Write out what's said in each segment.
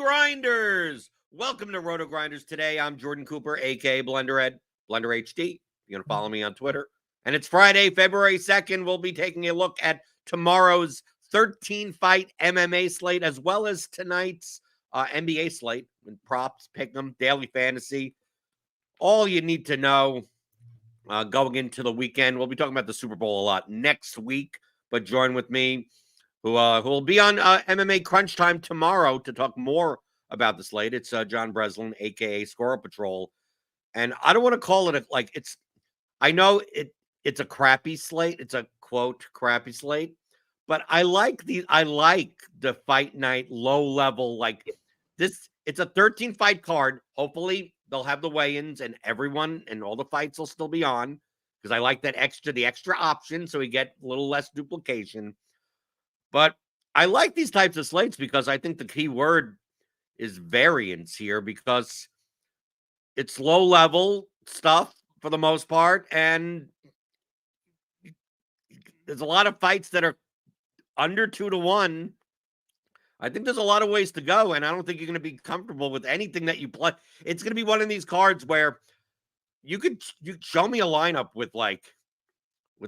Grinders. Welcome to RotoGrinders Today. I'm Jordan Cooper, aka BlenderHD, BlenderHD. You're going to follow me on Twitter. And it's Friday, February 2nd. We'll be taking a look at tomorrow's 13-fight MMA slate, as well as tonight's NBA slate, with props, pick'em, daily fantasy. All you need to know going into the weekend. We'll be talking about the Super Bowl a lot next week, but join with me, who will be on MMA Crunch Time tomorrow to talk more about the slate. It's John Breslin, a.k.a. SQUIRRELPATROL. And I don't want to call it I know it's a crappy slate. It's a, quote, crappy slate. But I like the fight night, low level, like this. It's a 13-fight card. Hopefully they'll have the weigh-ins and everyone and all the fights will still be on, because I like the extra option, so we get a little less duplication. But I like these types of slates because I think the key word is variance here, because it's low level stuff for the most part, and there's a lot of fights that are under 2-1. I think there's a lot of ways to go, and I don't think you're going to be comfortable with anything that you play. It's going to be one of these cards where you show me a lineup with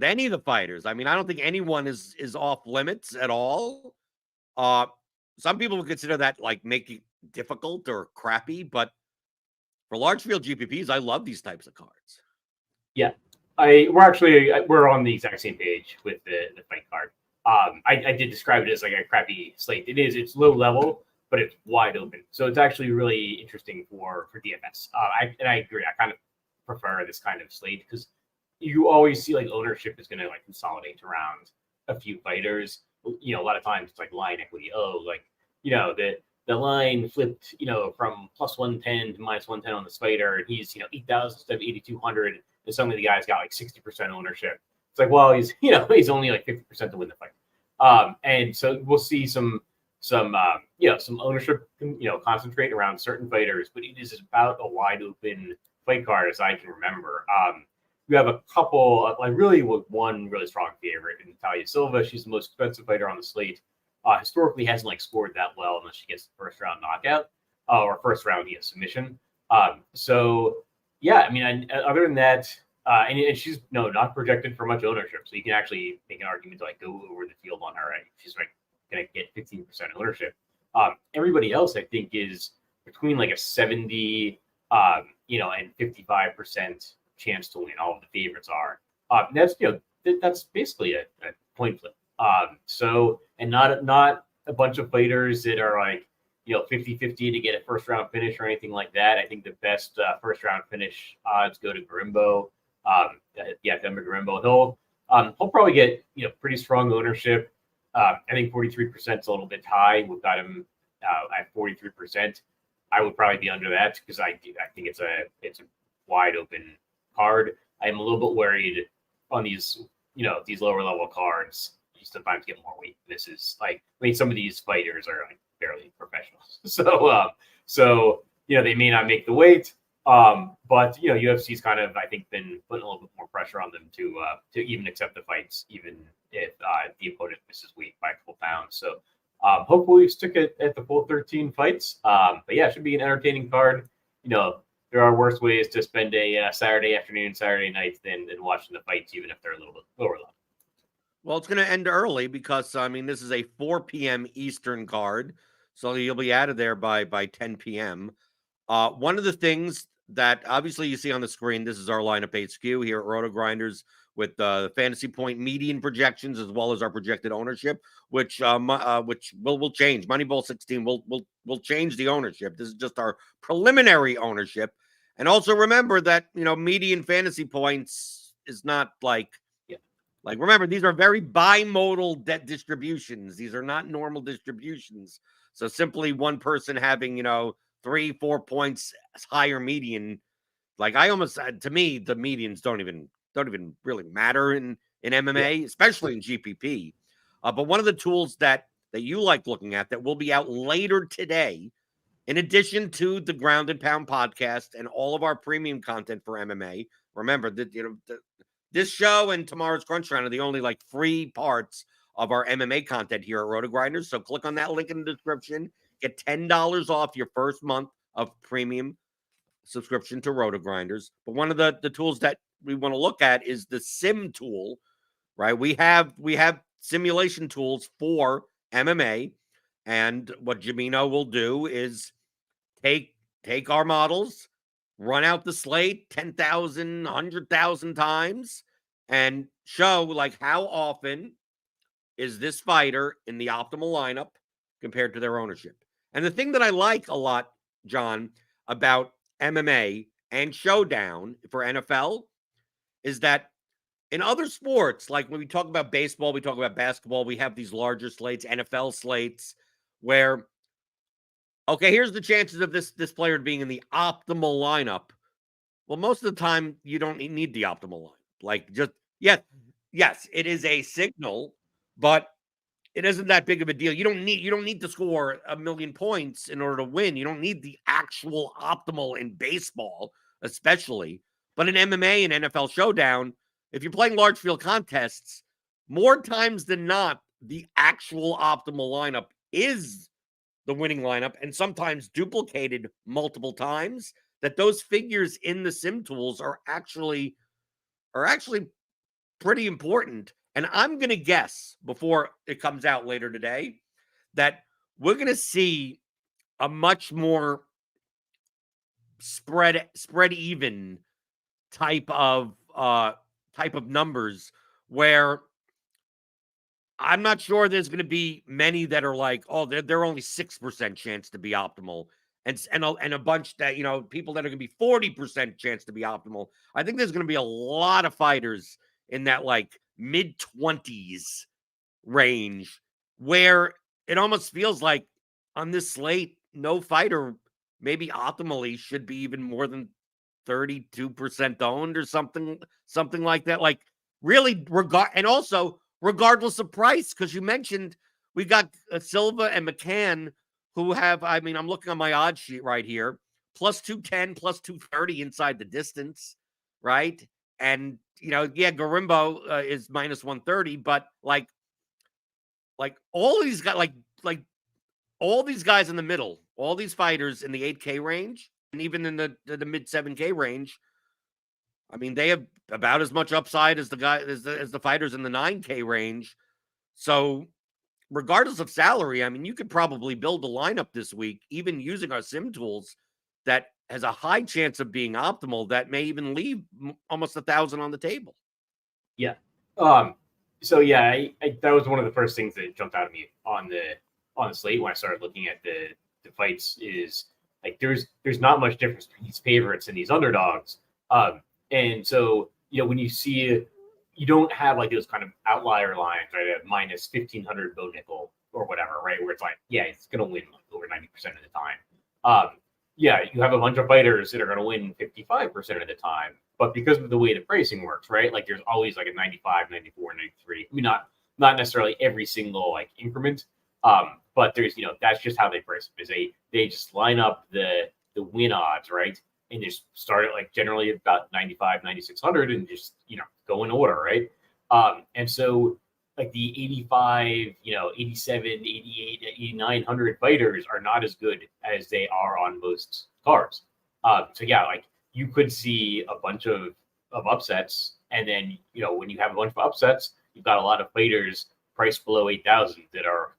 any of the fighters. I mean, I don't think anyone is off limits at all. Some people would consider that making it difficult or crappy, but for large field GPPs, I love these types of cards. Yeah, we're on the exact same page with the fight card. I did describe it as like a crappy slate. It's low level, but it's wide open. So it's actually really interesting for DFS. I agree. I kind of prefer this kind of slate because you always see ownership is going to consolidate around a few fighters. A lot of times it's line equity. The line flipped, from plus 110 to minus 110 on this fighter, and he's 8,000 instead of 8,200, and some of the guys got 60% ownership. It's well, he's only 50% to win the fight. And so we'll see some ownership concentrate around certain fighters, but it is about a wide open fight card as I can remember. We have a couple, one really strong favorite in Natalia Silva. She's the most expensive fighter on the slate. Historically hasn't scored that well unless she gets the first round knockout or first round submission. So yeah, I mean, other than that, and she's not projected for much ownership, so you can actually make an argument to go over the field on her. Right? She's going to get 15% ownership. Everybody else, I think, is between a 70, and 55% chance to win. All of the favorites are. That's basically a point flip. So, and not a bunch of fighters that are 50-50 to get a first round finish or anything like that. I think the best first round finish odds go to Garimbo. Denver Garimbo. He'll probably get pretty strong ownership. I think 43% is a little bit high. We've got him at 43%. I would probably be under that because I think it's a wide open card. I am a little bit worried on these lower level cards. You sometimes get more weight. This is some of these fighters are barely professionals. So they may not make the weight. But UFC's kind of, I think, been putting a little bit more pressure on them to even accept the fights, even if the opponent misses weight by a couple pounds. So hopefully we stick it at the full 13 fights. But yeah, it should be an entertaining card. There are worse ways to spend a Saturday afternoon, Saturday night than watching the fights, even if they're a little bit lower level. Well, it's going to end early because, I mean, this is a 4 p.m. Eastern card, so you'll be out of there by 10 p.m. One of the things that obviously you see on the screen, this is our lineup HQ here at RotoGrinders with the fantasy point median projections as well as our projected ownership, which will change. Moneyball 16 will change the ownership. This is just our preliminary ownership. And also remember that, median fantasy points is not remember, these are very bimodal debt distributions. These are not normal distributions. So simply one person having, 3-4 points higher median, to me, the medians don't even really matter in MMA, especially in GPP. But one of the tools that you like looking at that will be out later today, in addition to the Ground and Pound podcast and all of our premium content for MMA. Remember that this show and tomorrow's Crunch Round are the only free parts of our MMA content here at RotoGrinders. So click on that link in the description. get $10 off your first month of premium subscription to RotoGrinders. But one of the tools that we want to look at is the sim tool, right? We have simulation tools for MMA, and what Jamino will do is take our models, run out the slate 10,000, 100,000 times, and show like how often is this fighter in the optimal lineup compared to their ownership. And the thing that I like a lot, John, about MMA and Showdown for NFL is that in other sports, like when we talk about baseball, we talk about basketball, we have these larger slates, NFL slates, where, okay, here's the chances of this player being in the optimal lineup. Well, most of the time, you don't need the optimal lineup. Like, just, yes, it is a signal, but it isn't that big of a deal. You don't need to score 1,000,000 points in order to win. You don't need the actual optimal in baseball, especially. But in MMA and NFL Showdown, if you're playing large field contests, more times than not, the actual optimal lineup is the winning lineup, and sometimes duplicated multiple times. That those figures in the sim tools are actually pretty important. And I'm going to guess before it comes out later today that we're going to see a much more spread even type of numbers, where I'm not sure there's going to be many that are like, oh, they're only 6% chance to be optimal, and a bunch that, people that are going to be 40% chance to be optimal. I think there's going to be a lot of fighters in that like mid-20s range, where it almost feels like on this slate, no fighter maybe optimally should be even more than 32% owned or something like that. Like, really, and also regardless of price, because you mentioned we got Silva and McCann, who have, I'm looking on my odds sheet right here, plus 210, plus 230 inside the distance, right? And, Garimbo is minus 130, but like all these guys, like all these guys in the middle, all these fighters in the 8K range, and even in the mid 7K range, they have about as much upside as the fighters in the 9K range. So regardless of salary, you could probably build a lineup this week, even using our sim tools, that has a high chance of being optimal, that may even leave almost 1,000 on the table. Yeah. So yeah, that was one of the first things that jumped out at me on the slate when I started looking at the fights, is like there's not much difference between these favorites and these underdogs. And so, when you see, you don't have like those kind of outlier lines, right, at minus 1,500 Bo Nickel or whatever, right, where it's like, yeah, it's going to win like over 90% of the time. Yeah, you have a bunch of fighters that are going to win 55% of the time, but because of the way the pricing works, right, like there's always like a 95, 94, 93. Not necessarily every single like increment, but there's, that's just how they price it, is they just line up the win odds, right, and just start at like generally about 95, 9,600 and just, go in order, right? And so like the 85, 87, 88, 8,900 fighters are not as good as they are on most cards. So yeah, like you could see a bunch of upsets, and then, when you have a bunch of upsets, you've got a lot of fighters priced below 8,000 that are,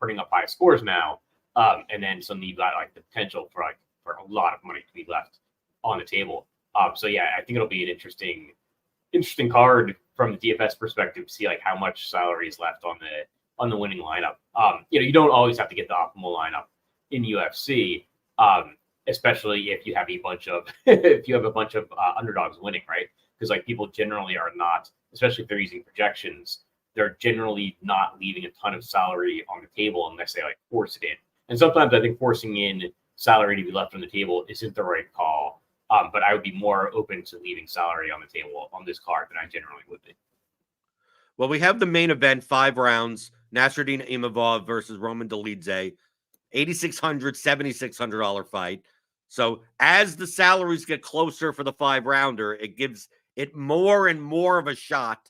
putting up high scores now. And then suddenly you've got like the potential for a lot of money to be left on the table. So yeah, I think it'll be an interesting card from the DFS perspective to see like how much salary is left on the winning lineup. You don't always have to get the optimal lineup in UFC, especially if you have a bunch of underdogs winning, right? Because like people generally are not, especially if they're using projections, they're generally not leaving a ton of salary on the table unless they like force it in. And sometimes I think forcing in salary to be left on the table isn't the right call. But I would be more open to leaving salary on the table on this card than I generally would be. Well, we have the main event, 5 rounds, Nasruddin Imavov versus Roman Dolidze, $8,600, $7,600 fight. So as the salaries get closer for the 5-rounder, it gives it more and more of a shot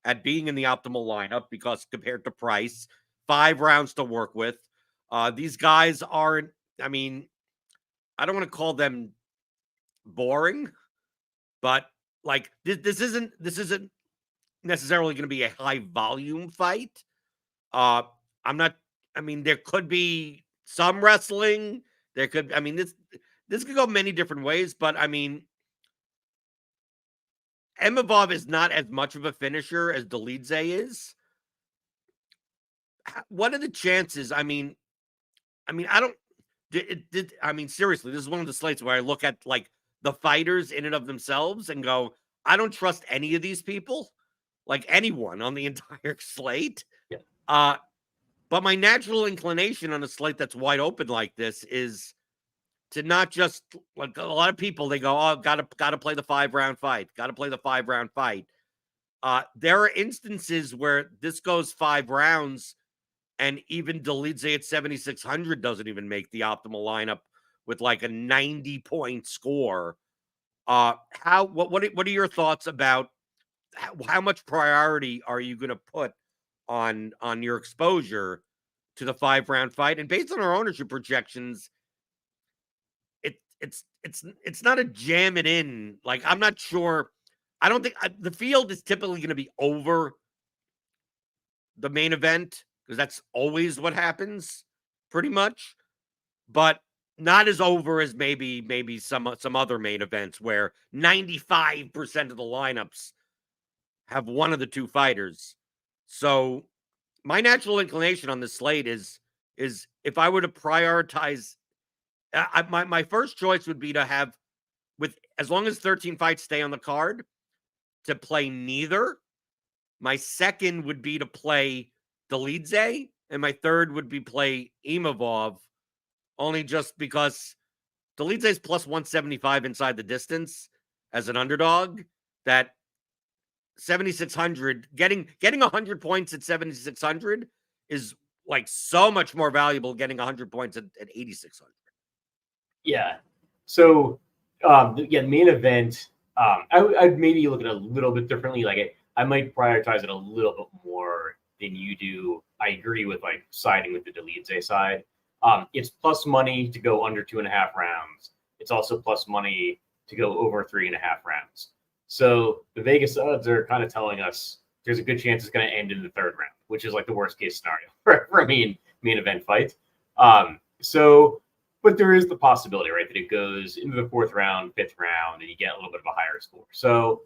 at being in the optimal lineup, because compared to price, 5 rounds to work with. These guys aren't, I mean, I don't want to call them boring, but like this isn't necessarily going to be a high volume fight. I'm not, I mean, there could be some wrestling. There could, I mean, this could go many different ways, but I mean, Imavov is not as much of a finisher as Dolidze is. What are the chances? I mean, I don't. I mean, seriously, this is one of the slates where I look at like the fighters in and of themselves and go, I don't trust any of these people, like anyone on the entire slate. Yeah. But my natural inclination on a slate that's wide open like this is to not just, like a lot of people, they go, oh, gotta play the 5-round fight. Gotta play the 5-round fight. There are instances where this goes 5 rounds and even Dolidze at 7,600 doesn't even make the optimal lineup with like a 90-point score. What are your thoughts about how much priority are you going to put on your exposure to the 5-round fight? And based on our ownership projections, it's not a jam it in. Like, I'm not sure. I don't think the field is typically going to be over the main event because that's always what happens pretty much, but not as over as maybe some other main events where 95% of the lineups have one of the two fighters. So my natural inclination on this slate is if I were to prioritize, my first choice would be to have, with as long as 13 fights stay on the card, to play neither. My second would be to play Dolidze, and my third would be play Imavov, only just because Dolidze is plus 175 inside the distance as an underdog. That 7,600, getting 100 points at 7,600 is like so much more valuable getting 100 points at 8,600. Yeah. So, the main event, I'd maybe look at it a little bit differently. Like, I might prioritize it a little bit more than you do. I agree with like siding with the Dolidze side. It's plus money to go under 2.5 rounds. It's also plus money to go over 3.5 rounds. So the Vegas odds are kind of telling us there's a good chance it's going to end in the 3rd round, which is like the worst case scenario for a main event fight. But there is the possibility, right, that it goes into the 4th round, 5th round, and you get a little bit of a higher score. So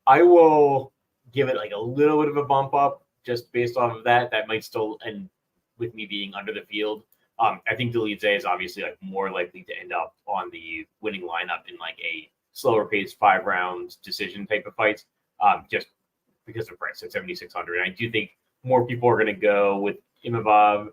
I will give it like a little bit of a bump up just based off of that. That might still end with me being under the field. I think Dolidze is obviously like more likely to end up on the winning lineup in like a slower paced 5-round decision type of fight, just because of price at 7,600. And I do think more people are going to go with Imavov,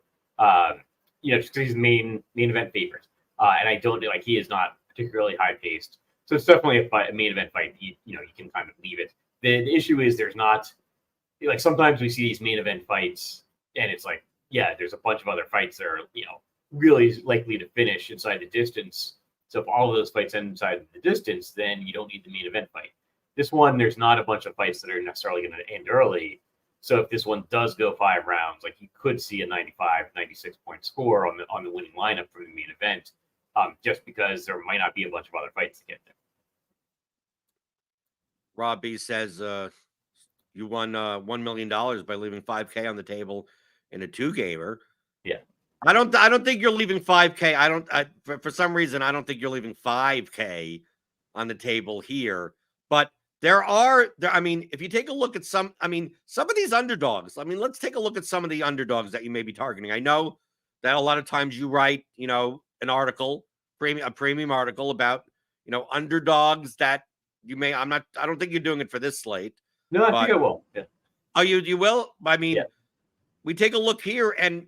just because he's the main event favorite. And I don't like, he is not particularly high paced. So it's definitely a main event fight. You can kind of leave it. The issue is there's not, like, sometimes we see these main event fights and it's like, yeah, there's a bunch of other fights that are, really likely to finish inside the distance. So if all of those fights end inside the distance, then you don't need the main event fight. This one, there's not a bunch of fights that are necessarily going to end early. So if this one does go 5 rounds, like, you could see a 95, 96 point score on the winning lineup from the main event, just because there might not be a bunch of other fights to get there. Rob B says you won $1 million by leaving 5K on the table in a 2-gamer. Yeah. I don't think you're leaving 5K. For some reason, I don't think you're leaving 5K on the table here. But I mean, if you take a look at some of these underdogs, I mean, let's take a look at some of the underdogs that you may be targeting. I know that a lot of times you write, an article, a premium article about, underdogs that you may, I don't think you're doing it for this slate. No, I think I will. Yeah. Oh, you will? I mean, yeah. We take a look here and,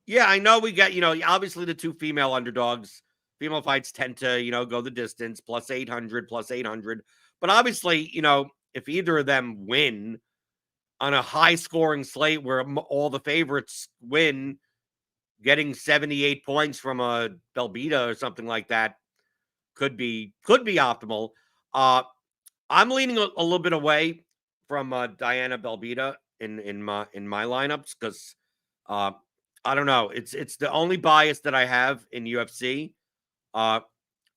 yeah, I know we got, obviously the 2 female underdogs. Female fights tend to, go the distance, plus 800. But obviously, if either of them win on a high-scoring slate where all the favorites win, getting 78 points from a Belbita or something like that could be optimal. I'm leaning a little bit away from Diana Belbita in my lineups because I don't know. It's the only bias that I have in UFC.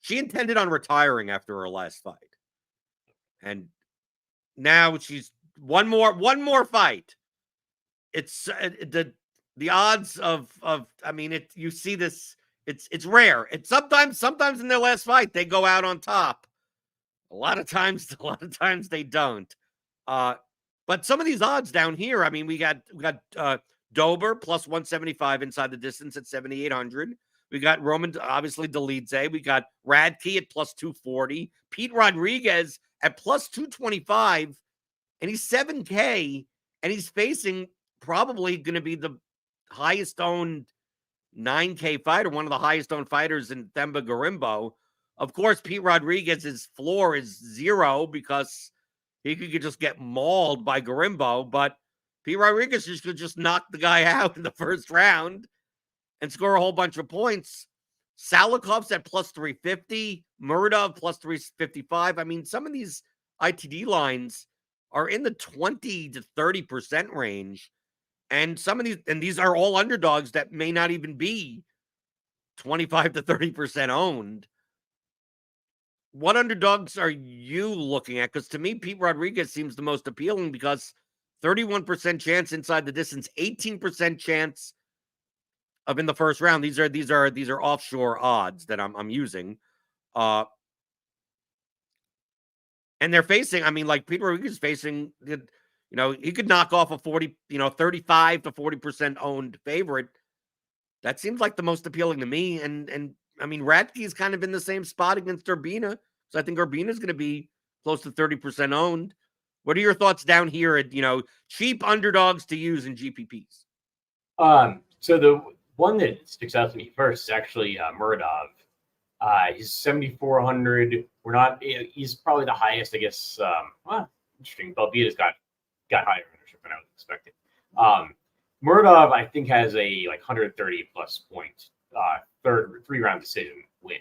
She intended on retiring after her last fight, and now she's one more fight. It's the odds of I mean it. You see this. It's rare. It's sometimes in their last fight they go out on top. A lot of times they don't. But some of these odds down here, I mean, we got Dober plus 175 inside the distance at 7,800. We got Roman, obviously Delize. We got Radke at plus 240. Pete Rodriguez at plus 225, and he's 7K, and he's facing probably going to be the highest owned 9K fighter, one of the highest owned fighters in Themba Gorimbo. Of course, Pete Rodriguez's floor is 0 because he could just get mauled by Gorimbo, but Pete Rodriguez could just knock the guy out in the first round and score a whole bunch of points. Salakov's at plus 350, Murdov plus 355. I mean, some of these ITD lines are in the 20 to 30% range. And some of these are all underdogs that may not even be 25 to 30% owned. What underdogs are you looking at? Because to me, Pete Rodriguez seems the most appealing because 31% chance inside the distance, 18% chance of in the first round. These are offshore odds that I'm using. And they're facing, I mean, like Pete Rodriguez is facing, he could knock off a 35 to 40% owned favorite. That seems like the most appealing to me. And I mean, Radke's kind of in the same spot against Urbina. So I think Urbina's going to be close to 30% owned. What are your thoughts down here at, cheap underdogs to use in GPPs? So the one that sticks out to me first is actually Murdov. He's 7,400. He's probably the highest, I guss. Interesting. Belvita's got higher ownership than I was expecting. Murdov, I think, has a 130 plus point three-round decision win.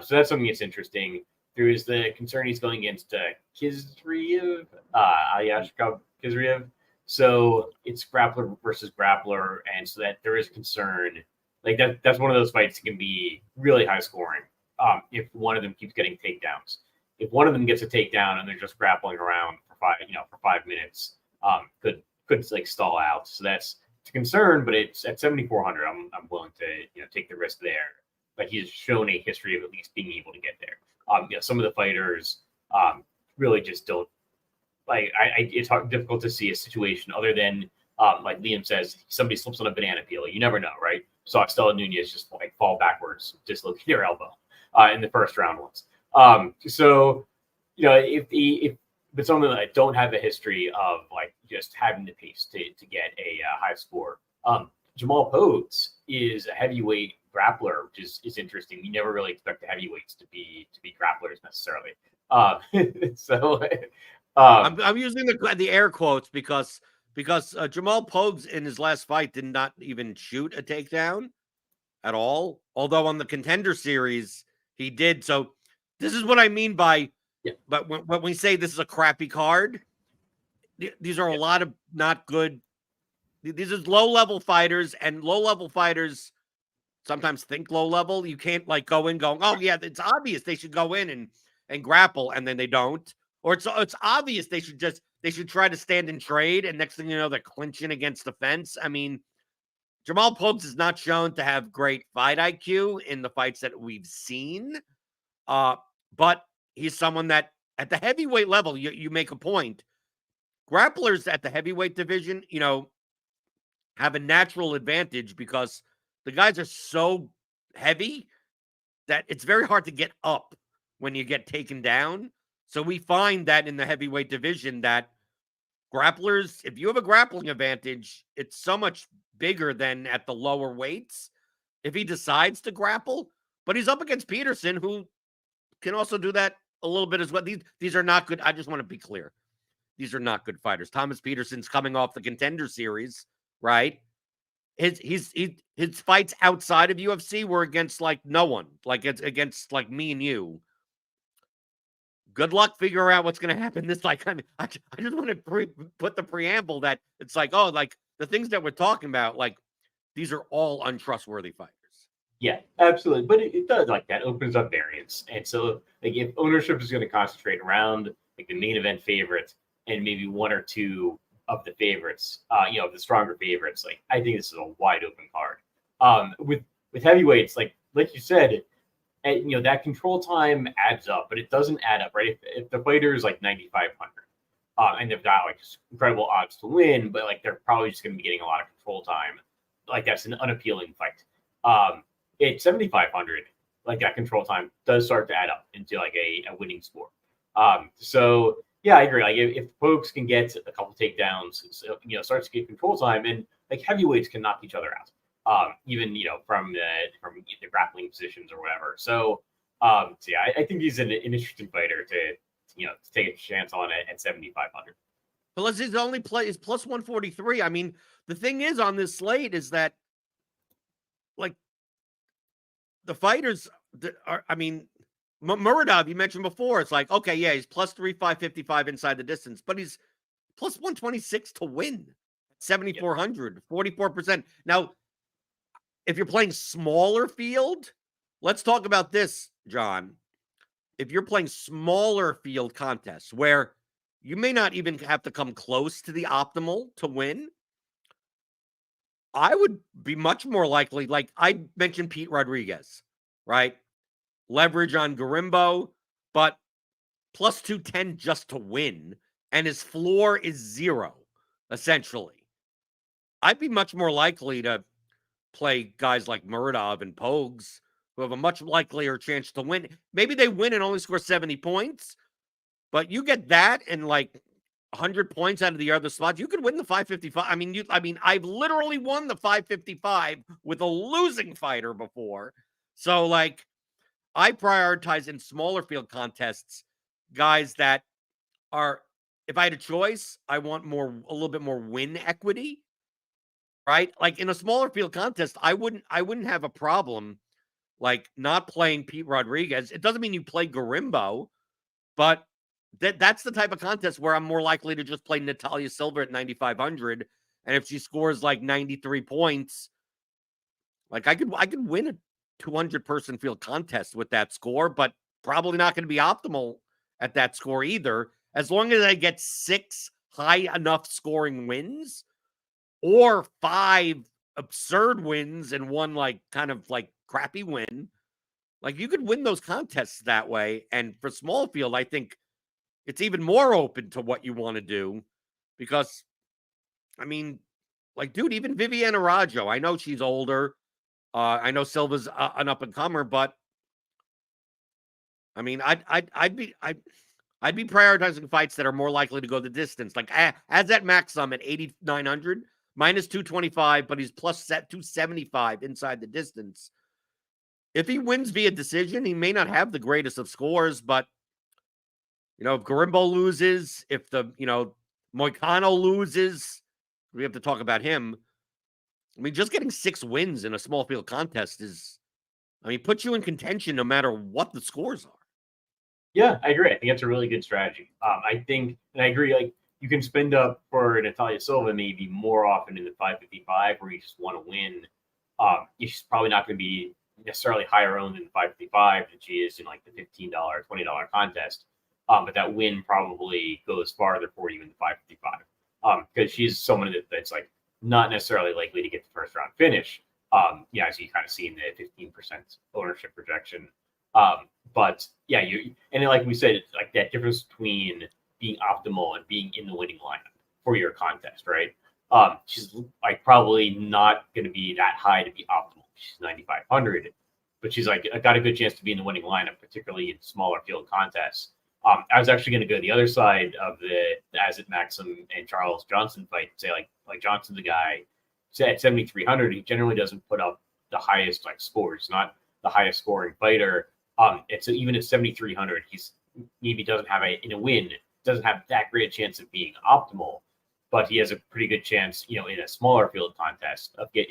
So that's something that's interesting. There is the concern he's going against Kizriev, Alyashkov Kizriev. So it's grappler versus grappler, and so that there is concern. Like that's one of those fights that can be really high scoring if one of them keeps getting takedowns. If one of them gets a takedown and they're just grappling around for 5 minutes, could stall out. So that's a concern, but it's at 7,400. I'm willing to take the risk there. But he's shown a history of at least being able to get there. Some of the fighters really just don't it's difficult to see a situation other than like Liam says, somebody slips on a banana peel. You never know, right? Saw Stella Nunez just fall backwards, dislocate their elbow in the first round once. So if but some of them that don't have a history of just having the pace to get a high score. Jamal Pogues is a heavyweight grappler, which is interesting. You never really expect the heavyweights to be grapplers necessarily. I'm using the air quotes because Jamal Pogues in his last fight did not even shoot a takedown at all. Although on the Contender Series he did. So this is what I mean by. Yeah. But when we say this is a crappy card, these are a lot of not good. These are low-level fighters, and low-level fighters sometimes think low-level. You can't go in going, oh yeah, it's obvious they should go in and grapple, and then they don't. Or it's obvious they should try to stand and trade, and next thing you know, they're clinching against the fence. I mean, Jamal Pogues is not shown to have great fight IQ in the fights that we've seen, but he's someone that at the heavyweight level, you make a point. Grapplers at the heavyweight division, have a natural advantage because the guys are so heavy that it's very hard to get up when you get taken down. So we find that in the heavyweight division that grapplers, if you have a grappling advantage, it's so much bigger than at the lower weights if he decides to grapple. But he's up against Peterson, who can also do that a little bit as well. These are not good. I just want to be clear. These are not good fighters. Thomas Peterson's coming off the Contender Series, right? His fights outside of UFC were against no one, it's against me and you. Good luck figuring out what's going to happen this I just want to put the preamble that it's the things that we're talking about, these are all untrustworthy fighters. Yeah, absolutely. But it does, like, that opens up variance. And so, like, if ownership is going to concentrate around like the main event favorites and maybe one or two of the favorites, of the stronger favorites, like, I think this is a wide open card. With heavyweights, like you said, that control time adds up, but it doesn't add up, right? If the fighter is like 9,500, and they've got like just incredible odds to win, but like they're probably just going to be getting a lot of control time, like that's an unappealing fight. At 7,500, like that control time does start to add up into like a winning score. So yeah, I agree. Like if folks can get a couple takedowns, starts to get control time, and like heavyweights can knock each other out. Even from the grappling positions or whatever. So yeah, I think he's an interesting fighter to take a chance on it at 7,500. Plus, his only play is plus 143. I mean, the thing is on this slate is that, like, the fighters are, I mean, Muradov, you mentioned before, it's like, okay, yeah, he's plus 3,555 inside the distance, but he's plus 126 to win. 7,400, 44%. Now, if you're playing smaller field, let's talk about this, John. If you're playing smaller field contests where you may not even have to come close to the optimal to win, I would be much more likely, like I mentioned Pete Rodriguez, right? Leverage on Garimbo, but plus 210 just to win, and his floor is 0, essentially. I'd be much more likely to play guys like Muradov and Pogues, who have a much likelier chance to win. Maybe they win and only score 70 points, but you get that and like 100 points out of the other spots, you could win the 555. I mean, I've literally won the 555 with a losing fighter before. So, like, I prioritize in smaller field contests guys that are, if I had a choice, I want a little bit more win equity, right? Like in a smaller field contest, I wouldn't have a problem like not playing Pete Rodriguez. It doesn't mean you play Garimbo, but that's the type of contest where I'm more likely to just play Natalia Silva at 9,500. And if she scores like 93 points, like I could win a 200-person field contest with that score, but probably not going to be optimal at that score either. As long as I get 6 high enough scoring wins or 5 absurd wins and one like kind of like crappy win, like you could win those contests that way. And for small field, I think it's even more open to what you want to do because, I mean, like, dude, even Viviane Araújo, I know she's older. I know Silva's an up and comer, but I mean, I'd be prioritizing fights that are more likely to go the distance. Like as at max sum at 8,900, minus 225, but he's plus 275 inside the distance. If he wins via decision, he may not have the greatest of scores, but if Garimbo loses, if the Moicano loses, we have to talk about him. I mean, just getting 6 wins in a small field contest puts you in contention no matter what the scores are. Yeah, I agree. I think that's a really good strategy. I think, and I agree, like you can spend up for Natalia Silva maybe more often in the 555 where you just want to win. She's probably not going to be necessarily higher owned in the 555 than she is in like the $15, $20 contest. But that win probably goes farther for you in the 555 because she's someone that's like not necessarily likely to get the first round finish. As you kind of see in the 15% ownership projection. But yeah, like we said, it's like that difference between being optimal and being in the winning lineup for your contest, right? She's like probably not going to be that high to be optimal. She's 9,500, but she's like got a good chance to be in the winning lineup, particularly in smaller field contests. I was actually going to go the other side of the Azit Maxim and Charles Johnson fight. Say like Johnson's a guy. Say at 7,300, he generally doesn't put up the highest like scores, not the highest scoring fighter. And so even at 7,300, he's maybe doesn't have in a win, doesn't have that great a chance of being optimal, but he has a pretty good chance, in a smaller field contest of get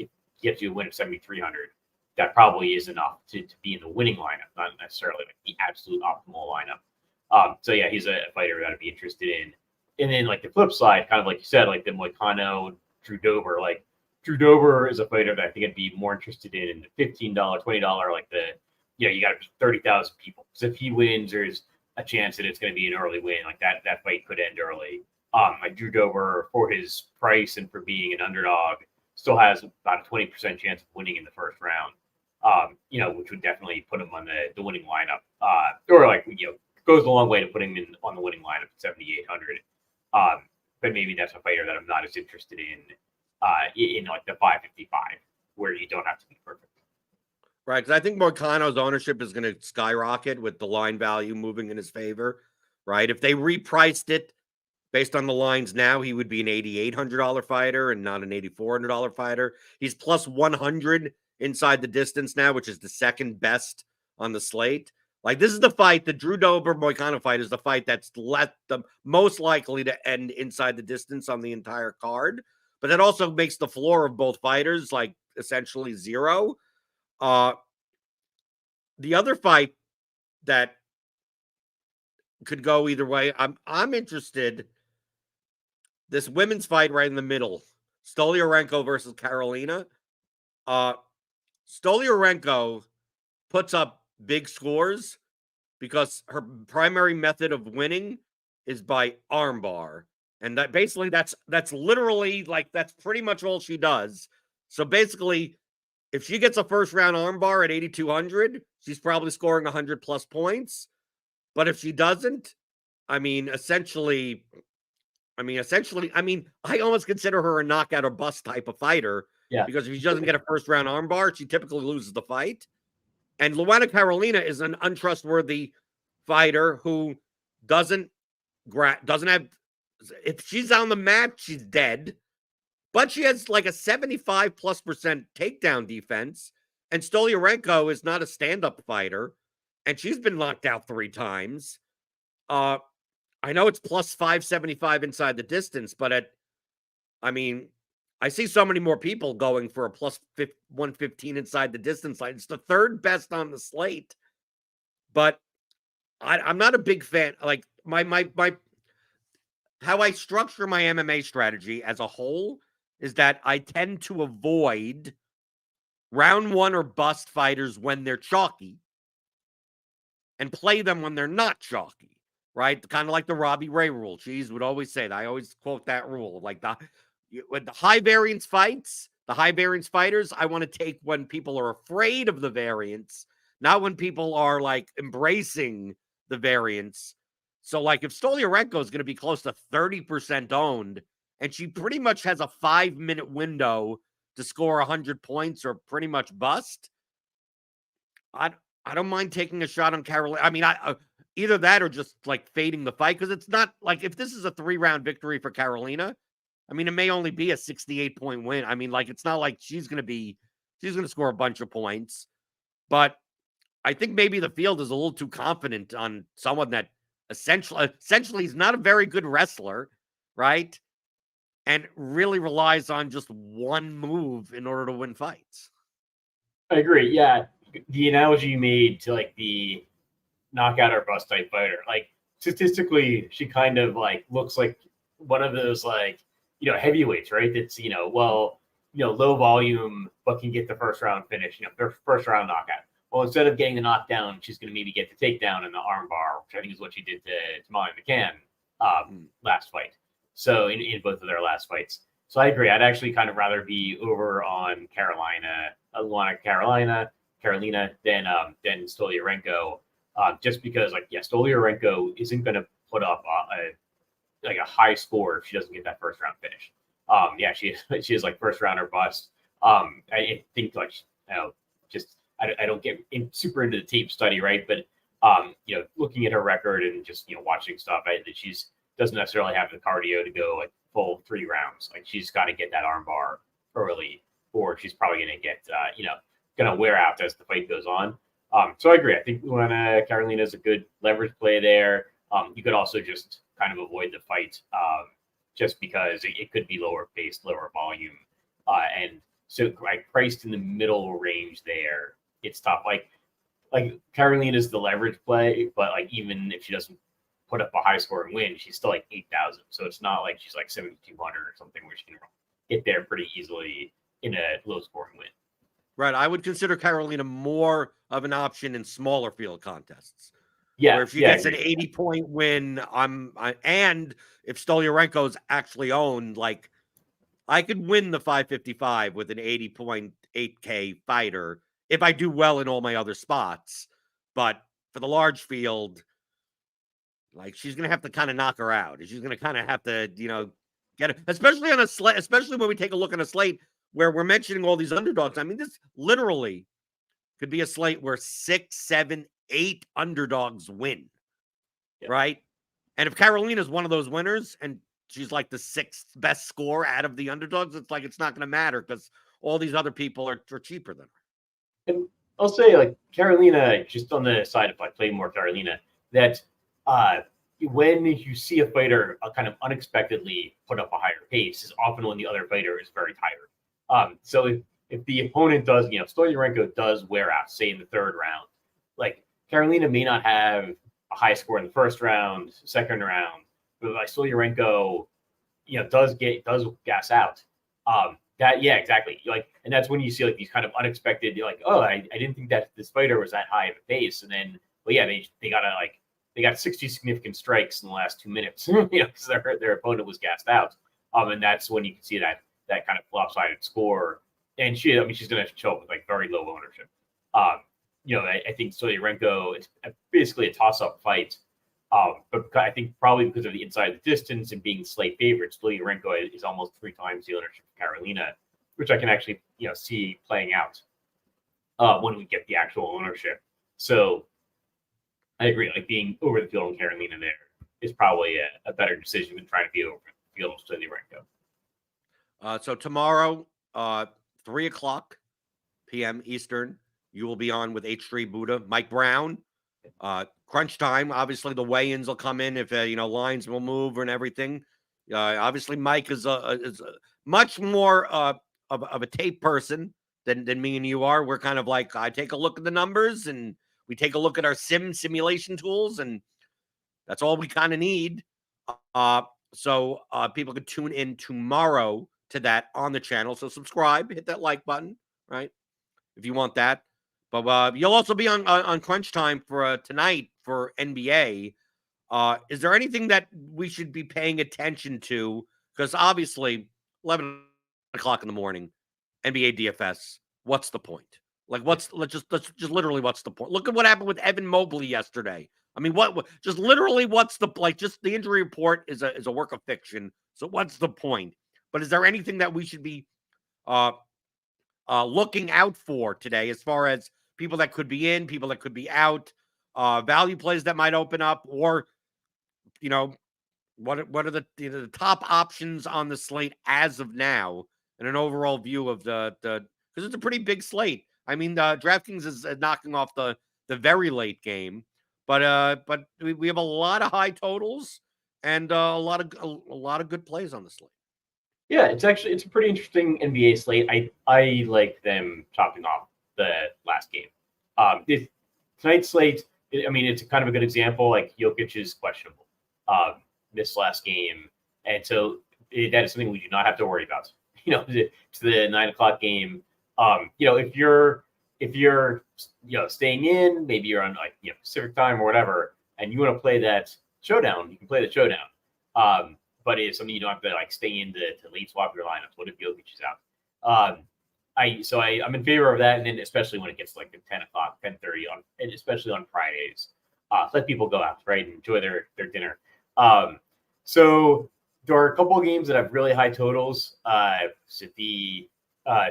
you a win of 7,300. That probably is enough to be in the winning lineup, not necessarily like the absolute optimal lineup. So yeah, he's a fighter that I'd be interested in. And then like the flip side, kind of like you said, like the Moicano, Drew Dober, like Drew Dober is a fighter that I think I'd be more interested in the $15, $20, like you got 30,000 people. So if he wins, there's a chance that it's going to be an early win. Like that fight could end early. I Drew Dober, for his price and for being an underdog, still has about a 20% chance of winning in the first round. Which would definitely put him on the winning lineup. Goes a long way to putting him on the winning lineup at 7,800. But maybe that's a fighter that I'm not as interested in like the 555, where you don't have to be perfect. Right, because I think Moicano's ownership is going to skyrocket with the line value moving in his favor, right? If they repriced it based on the lines now, he would be an $8,800 fighter and not an $8,400 fighter. He's plus 100 inside the distance now, which is the second best on the slate. Like, this is the fight, the Drew Dober-Moicano fight is the fight that's the most likely to end inside the distance on the entire card. But that also makes the floor of both fighters, like, essentially zero. The other fight that could go either way, I'm interested. This women's fight right in the middle, Stoliarenko versus Carolina. Stoliarenko puts up big scores because her primary method of winning is by armbar. And that basically that's literally like that's pretty much all she does. So basically, if she gets a first round armbar at 8,200, she's probably scoring 100 plus points. But if she doesn't, I almost consider her a knockout or bust type of fighter. Yeah. Because if she doesn't get a first round armbar, she typically loses the fight. And Luana Carolina is an untrustworthy fighter who doesn't have, if she's on the mat, she's dead. But she has like a 75+% takedown defense. And Stoliarenko is not a stand-up fighter. And she's been knocked out 3 times. I know it's plus 575 inside the distance, but I see so many more people going for a plus 115 inside the distance line. It's the third best on the slate. But I'm not a big fan. Like my how I structure my MMA strategy as a whole is that I tend to avoid round 1 or bust fighters when they're chalky and play them when they're not chalky, right? Kind of like the Robbie Ray rule. Cheese would always say that. I always quote that rule. Like with the high variance fights, the high variance fighters, I want to take when people are afraid of the variance, not when people are like embracing the variance. So like if Stoliarenko is going to be close to 30% owned and she pretty much has a 5-minute window to score 100 points or pretty much bust, I don't mind taking a shot on Carolina. I mean, either that or just like fading the fight, because it's not like if this is a 3-round victory for Carolina, I mean, it may only be a 68-point win. I mean, like, it's not like she's going to score a bunch of points. But I think maybe the field is a little too confident on someone that essentially is not a very good wrestler, right? And really relies on just one move in order to win fights. I agree. Yeah. The analogy you made to like the knockout or bust type fighter, like statistically, she kind of like looks like one of those like, heavyweights, right? That's, low volume, but can get the first round finish, their first round knockout. Well, instead of getting the knockdown, she's going to maybe get the takedown and the armbar, which I think is what she did to Molly McCann last fight. So in both of their last fights. So I agree. I'd actually kind of rather be over on Carolina than Stoliarenko, just because Stoliarenko isn't going to put up a high score if she doesn't get that first round finish. She is like first round or bust. I think I don't get super into the tape study, right? But looking at her record and just watching stuff, that she's doesn't necessarily have the cardio to go like full 3 rounds. Like she's got to get that armbar early, or she's probably going to get going to wear out as the fight goes on. So I agree. I think Carolina is a good leverage play there. You could also just kind of avoid the fight just because it could be lower pace, lower volume. And so like priced in the middle range there, it's tough. Like Carolina is the leverage play, but like even if she doesn't put up a high score and win, she's still like 8,000. So it's not like she's like 7,200 or something where she can get there pretty easily in a low scoring win. Right. I would consider Carolina more of an option in smaller field contests. Yeah. Where if she gets an 80-point win, and if Stolyarenko's actually owned, like I could win the 555 with an 80.8K fighter if I do well in all my other spots. But for the large field, like she's gonna have to kind of knock her out. She's gonna kind of have to, get it, especially on a slate, especially when we take a look at a slate where we're mentioning all these underdogs. I mean, this literally could be a slate where 6, 7, 8 underdogs win. Yeah. Right. And if Carolina's one of those winners and she's like the 6th best score out of the underdogs, it's like it's not going to matter because all these other people are cheaper than her. And I'll say, like, Carolina, just on the side of like playing more Carolina, that when you see a fighter kind of unexpectedly put up a higher pace is often when the other fighter is very tired. So if the opponent does, Stolyarenko does wear out, say in the 3rd round, like Carolina may not have a high score in the 1st round, 2nd round, but like Stolyarenko, does gas out. Exactly. Like, and that's when you see like these kind of unexpected, you're like, oh, I didn't think that this fighter was that high of a pace. And then, they got 60 significant strikes in the last 2 minutes, because their opponent was gassed out. And that's when you can see that kind of lopsided score. And she's going to show up with like very low ownership. I think Stolyarenko is basically a toss-up fight. But I think probably because of the inside the distance and being slate favorites, Stolyarenko is almost 3 times the ownership of Carolina, which I can actually see playing out when we get the actual ownership. So I agree, like being over the field on Carolina there is probably a better decision than trying to be over the field on Stolyarenko. So tomorrow, 3:00 p.m. Eastern, you will be on with H3 Buddha, Mike Brown. Crunch time. Obviously, the weigh-ins will come in if lines will move and everything. Obviously, Mike is much more of a tape person than me and you are. We're kind of like, I take a look at the numbers and we take a look at our simulation tools, and that's all we kind of need. So people can tune in tomorrow to that on the channel. So subscribe, hit that like button, right, if you want that. But you'll also be on Crunch Time for tonight for NBA. Is there anything that we should be paying attention to? Because obviously, 11 o'clock in the morning, NBA DFS. What's the point? Like, let's just literally, what's the point? Look at what happened with Evan Mobley yesterday. I mean, what just literally, what's the just the injury report is a work of fiction. So what's the point? But is there anything that we should be looking out for today as far as people that could be in, people that could be out, value plays that might open up, or what are the top options on the slate as of now, and an overall view of the because it's a pretty big slate. I mean, DraftKings is knocking off the very late game, but we have a lot of high totals and a lot of good plays on the slate. Yeah, it's a pretty interesting NBA slate. I like them chopping off the last game. Tonight's slate, it's kind of a good example. Like Jokic is questionable, this last game, and so that is something we do not have to worry about. To the 9 o'clock game. If you're staying in, maybe you're on Pacific time or whatever, and you want to play that showdown, you can play the showdown. But it's something you don't have to stay in to late swap your lineups. What if Jokic is out? I'm in favor of that, and then especially when it gets like 10 o'clock, 10:30 and especially on Fridays, let people go out, right, and enjoy their dinner. So there are a couple of games that have really high totals. So the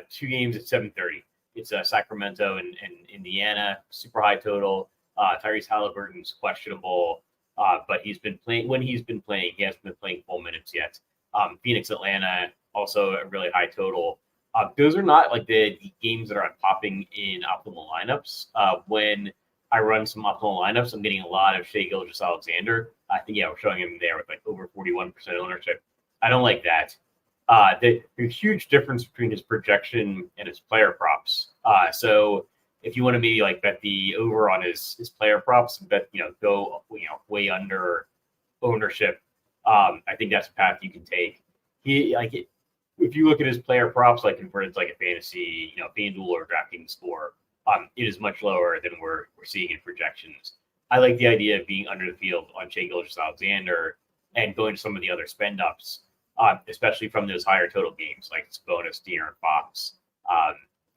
2 games at 7:30. It's Sacramento and Indiana, super high total. Tyrese Halliburton's questionable, but he's been playing. When he's been playing, he hasn't been playing full minutes yet. Phoenix, Atlanta, also a really high total. Those are not like the games that are popping in optimal lineups. When I run some optimal lineups, I'm getting a lot of Shai Gilgeous-Alexander. I think, we're showing him there with like over 41% ownership. I don't like that. There's a huge difference between his projection and his player props. So if you want to maybe bet the over on his player props, bet go way under ownership, I think that's a path you can take. if you look at his player props, like converted like a fantasy, FanDuel or DraftKings score, it is much lower than we're seeing in projections. I like the idea of being under the field on Shai Gilgeous-Alexander and going to some of the other spend ups, especially from those higher total games like Sabonis, De'Aaron Fox.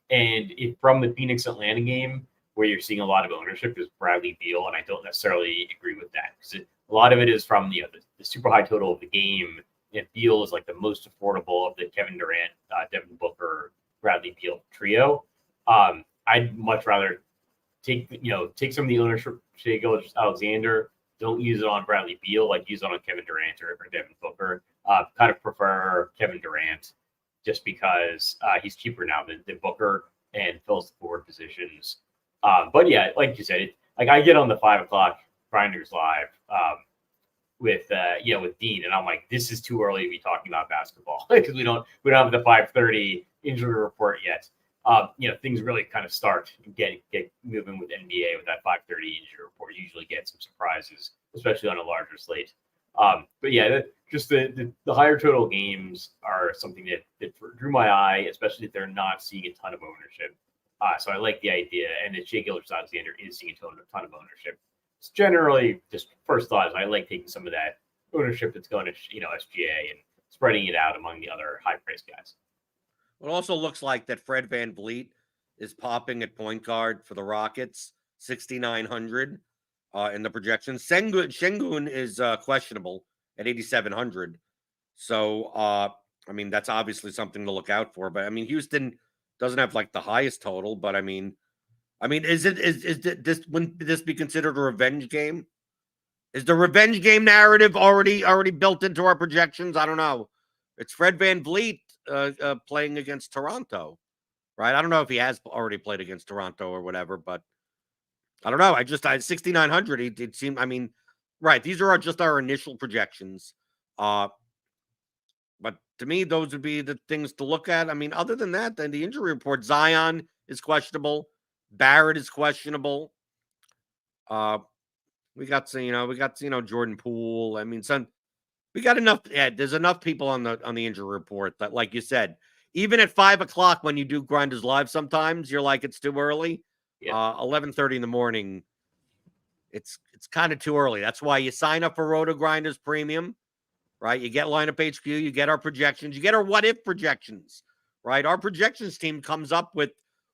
And from the Phoenix Atlanta game, where you're seeing a lot of ownership, is Bradley Beal, and I don't necessarily agree with that because a lot of it is from the super high total of the game. And Beal is like the most affordable of the Kevin Durant, Devin Booker, Bradley Beal trio. I'd much rather take some of the ownership, Shai Gilgeous-Alexander. Don't use it on Bradley Beal, like use it on Kevin Durant or Devin Booker. Kind of prefer Kevin Durant just because he's cheaper now than Booker and fills the forward positions. But yeah, like you said, I get on the 5 o'clock Grinders Live with Dean, and I'm like, this is too early to be talking about basketball because we don't have the 5:30 injury report yet. Things really kind of start and get moving with NBA with that 5:30 injury report. You usually get some surprises, especially on a larger slate. But yeah, just the higher total games are something that drew my eye, especially if they're not seeing a ton of ownership. So I like the idea, and that Shai Gilgeous-Alexander is seeing a ton of ownership. It's generally just first thought is I like taking some of that ownership that's going to SGA and spreading it out among the other high price guys. It also looks like that Fred VanVleet is popping at point guard for the Rockets, 6,900 in the projections. Şengün is questionable at 8,700. So, that's obviously something to look out for. But Houston doesn't have like the highest total. But is this wouldn't this be considered a revenge game? Is the revenge game narrative already built into our projections? I don't know. It's Fred VanVleet playing against Toronto, right? I don't know if he has already played against Toronto or whatever, but I don't know. I 6,900. It seemed. Right. These are just our initial projections. But to me, those would be the things to look at. Other than that, then the injury report: Zion is questionable, Barrett is questionable. We got Jordan Poole. We got enough. Yeah, there's enough people on the injury report that, like you said, even at 5 o'clock when you do Grinders Live, sometimes you're like, it's too early. Yeah. 11:30 in the morning, it's kind of too early. That's why you sign up for RotoGrinders Premium, right? You get Lineup HQ, you get our projections, you get our what if projections, right? Our projections team comes up with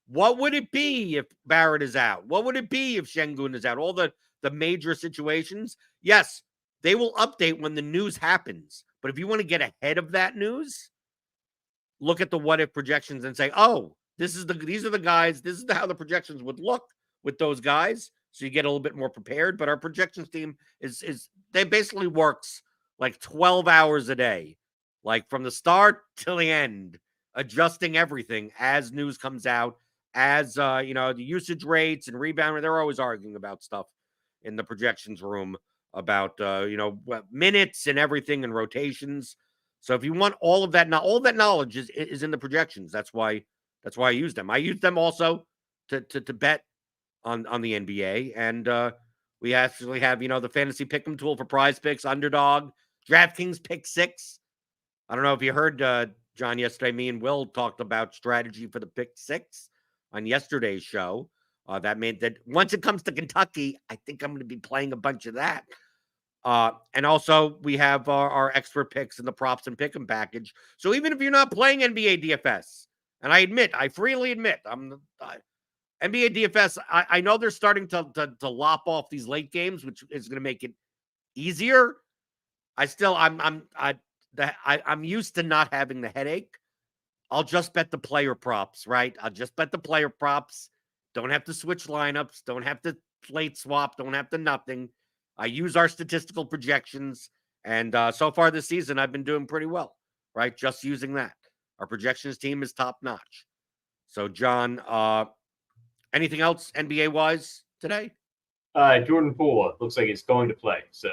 what would it be if Barrett is out? What would it be if Şengün is out? All the major situations. Yes. They will update when the news happens. But if you want to get ahead of that news, look at the what if projections and say, oh, these are the guys. This is how the projections would look with those guys. So you get a little bit more prepared. But our projections team they basically works like 12 hours a day, like from the start till the end, adjusting everything as news comes out, as the usage rates and rebound. They're always arguing about stuff in the projections room about minutes and everything and rotations. So if you want all of that knowledge is in the projections. That's why I use them. I use them also to bet on the NBA. And we actually have the fantasy pick'em tool for Prize Picks, Underdog, DraftKings Pick 6. I don't know if you heard John yesterday. Me and Will talked about strategy for the Pick 6 on yesterday's show. That meant that once it comes to Kentucky, I think I'm going to be playing a bunch of that. And also we have our expert picks and the props and pick'em package. So even if you're not playing NBA DFS, and I freely admit, NBA DFS. I know they're starting to lop off these late games, which is going to make it easier. I'm used to not having the headache. I'll just bet the player props, right? I'll just bet the player props. Don't have to switch lineups. Don't have to plate swap. Don't have to nothing. I use our statistical projections, and so far this season, I've been doing pretty well, right? Just using that. Our projections team is top notch. So, John, anything else NBA-wise today? Jordan Poole looks like he's going to play. So,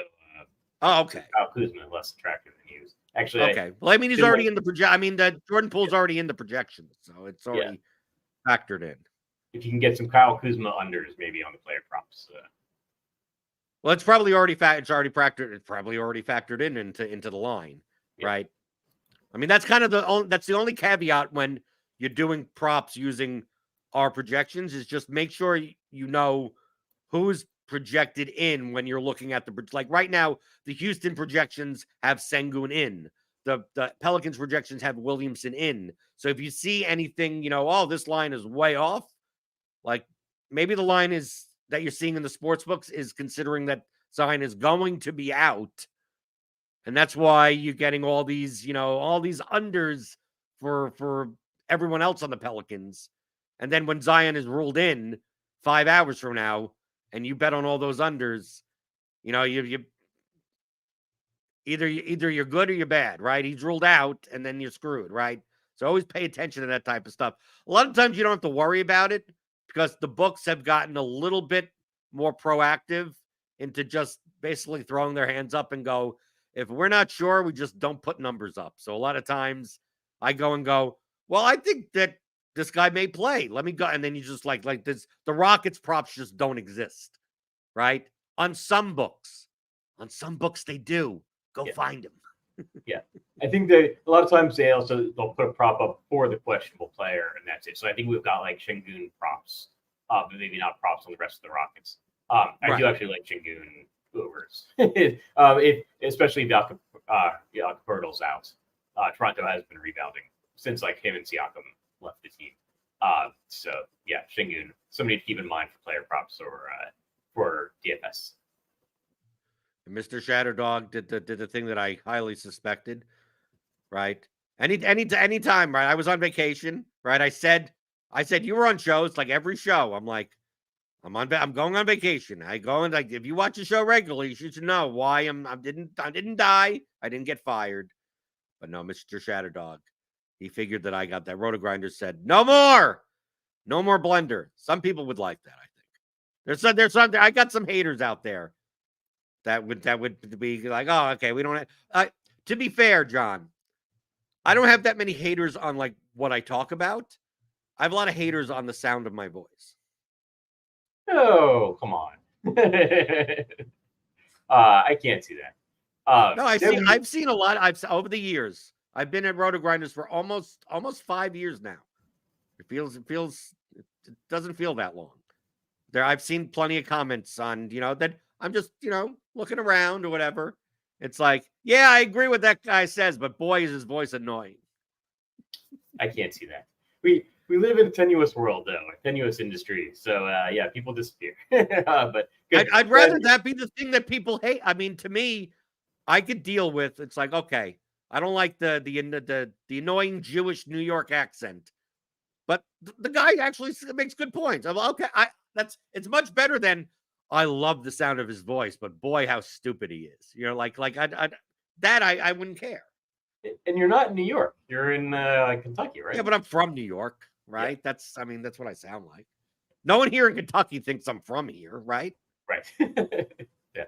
okay. Kyle Kuzma less attractive than he was. Actually, okay. Well, he's already in the project. Jordan Poole's already in the projections, so it's already factored in. If you can get some Kyle Kuzma unders, maybe on the player props. Well, it's probably already factored. It's probably already factored into the line, right? I mean, that's kind of that's the only caveat when you're doing props using our projections is just make sure you know who's projected in when you're looking at like right now, the Houston projections have Sengun in. The Pelicans projections have Williamson in. So if you see anything, oh, this line is way off, like maybe the line is that you're seeing in the sports books is considering that Zion is going to be out. And that's why you're getting all these, all these unders for everyone else on the Pelicans. And then when Zion is ruled in 5 hours from now, and you bet on all those unders, you either you're good or you're bad, right? He's ruled out, and then you're screwed, right? So always pay attention to that type of stuff. A lot of times you don't have to worry about it because the books have gotten a little bit more proactive into just basically throwing their hands up and go, if we're not sure, we just don't put numbers up. So a lot of times I go and go, well, I think that this guy may play. Let me go. And then you just like this, the Rockets props just don't exist, right? On some books they do. Go find them. Yeah. I think that a lot of times they'll put a prop up for the questionable player, and that's it. So I think we've got like Şengün props, but maybe not props on the rest of the Rockets. I do actually like Şengün overs, especially if Jakob out. Toronto has been rebounding since like him and Siakam left the team. So yeah, Şengün, somebody to keep in mind for player props or for DFS. Mr. Shatterdog did the thing that I highly suspected, right? Anytime, right? I was on vacation, right? I said you were on shows, like every show. I'm like, I'm going on vacation. I go and like if you watch the show regularly, you should know why I didn't die. I didn't get fired. But no, Mr. Shatterdog, he figured that I got that. RotoGrinders said, no more Blender. Some people would like that, I think. There's some I got some haters out there that would be like, oh, okay, we don't have to be fair, John. I don't have that many haters on like what I talk about. I have a lot of haters on the sound of my voice. Oh, come on. I can't see that. No, I've seen a lot. Over the years. I've been at RotoGrinders for almost 5 years now. It doesn't feel that long. I've seen plenty of comments on, that I'm just, looking around or whatever. It's like, yeah, I agree with that guy says, but boy, is his voice annoying. I can't see that. We live in a tenuous world, though, a tenuous industry. So, yeah, people disappear. But I'd rather that be the thing that people hate. I mean, to me, I could deal with. It's like, okay, I don't like the annoying Jewish New York accent, but the guy actually makes good points. I'm okay. It's much better than I love the sound of his voice, but boy, how stupid he is. I wouldn't care. And you're not in New York. You're in Kentucky, right? Yeah, but I'm from New York, right? Yeah. That's what I sound like. No one here in Kentucky thinks I'm from here, right? Right. Yeah.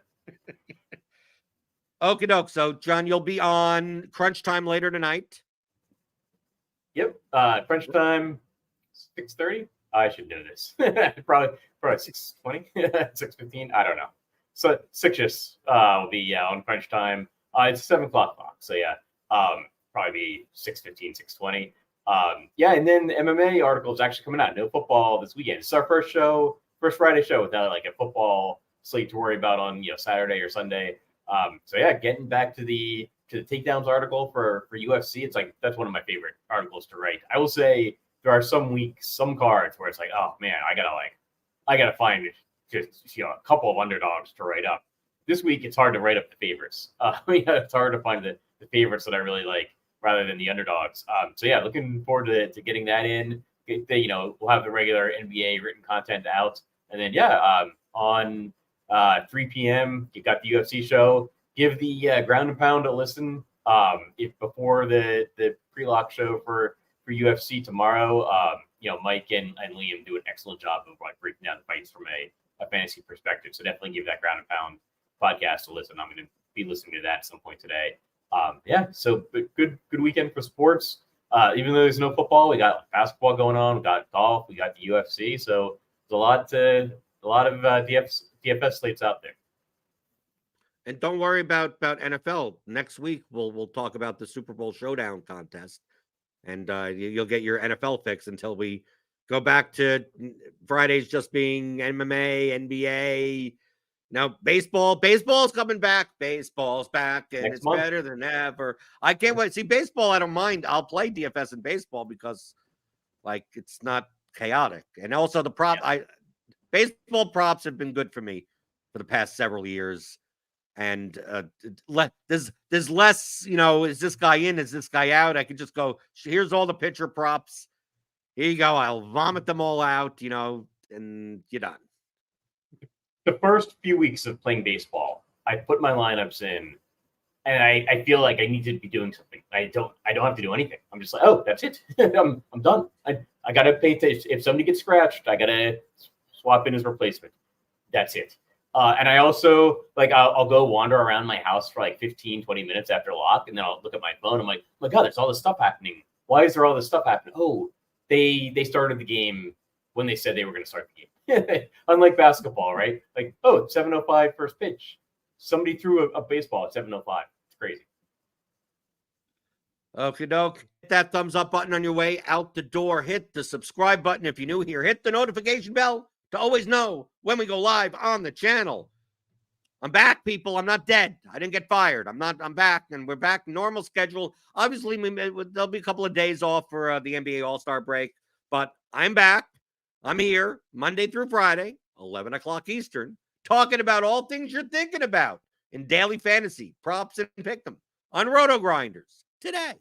Okie doke. So, John, you'll be on Crunch Time later tonight. Yep. Crunch Time, 6:30. I should know this. probably 6:20, 6:15. I don't know. So 6ish will be on Crunch Time. It's 7:00 clock. So yeah, probably be 6:15, 6:20. Yeah, and then the MMA article is actually coming out. No football this weekend. It's our first Friday show without like a football slate to worry about on Saturday or Sunday. So yeah, getting back to the takedowns article for UFC. It's like that's one of my favorite articles to write. I will say there are some weeks, some cards where it's like, oh man, I gotta find just a couple of underdogs to write up. This week it's hard to write up the favorites. It's hard to find the favorites that I really like rather than the underdogs. So yeah, looking forward to getting that in. We'll have the regular NBA written content out, and then on 3 p.m. you got the UFC show. Give the Ground and Pound a listen. If before the pre-lock show for UFC tomorrow, Mike and Liam do an excellent job of like breaking down the fights from a fantasy perspective. So definitely give that Ground and Pound podcast a listen. I'm going to be listening to that at some point today. So good weekend for sports. Even though there's no football, we got basketball going on. We got golf. We got the UFC. So there's a lot of DFS slates out there. And don't worry about NFL. Next week we'll talk about the Super Bowl Showdown contest, and you'll get your NFL fix until we go back to Fridays just being MMA, NBA. Now baseball's coming back. Baseball's back, and Next it's month. better than ever. I can't wait. See, baseball, I don't mind. I'll play DFS in baseball because, like, it's not chaotic, and also the prop. Baseball props have been good for me for the past several years. And there's less, is this guy in? Is this guy out? I can just go, here's all the pitcher props. Here you go. I'll vomit them all out, and you're done. The first few weeks of playing baseball, I put my lineups in, and I feel like I need to be doing something. I don't have to do anything. I'm just like, oh, that's it. I'm done. I gotta pay attention. If somebody gets scratched, I gotta swap in his replacement. That's it. And I also, like, I'll go wander around my house for like 15, 20 minutes after lock, and then I'll look at my phone. I'm like, oh my God, there's all this stuff happening. Why is there all this stuff happening? Oh, they started the game when they said they were going to start the game. Unlike basketball, right? Like, oh, 7:05 first pitch. Somebody threw a baseball at 7:05. It's crazy. Okie doke. Hit that thumbs up button on your way out the door. Hit the subscribe button if you're new here. Hit the notification bell to always know when we go live on the channel. I'm back, people. I'm not dead. I didn't get fired. I'm back, and we're back normal schedule. Obviously, there'll be a couple of days off for the NBA All-Star break, but I'm back. I'm here Monday through Friday, 11 o'clock Eastern, talking about all things you're thinking about in daily fantasy, props, and pick them on RotoGrinders today.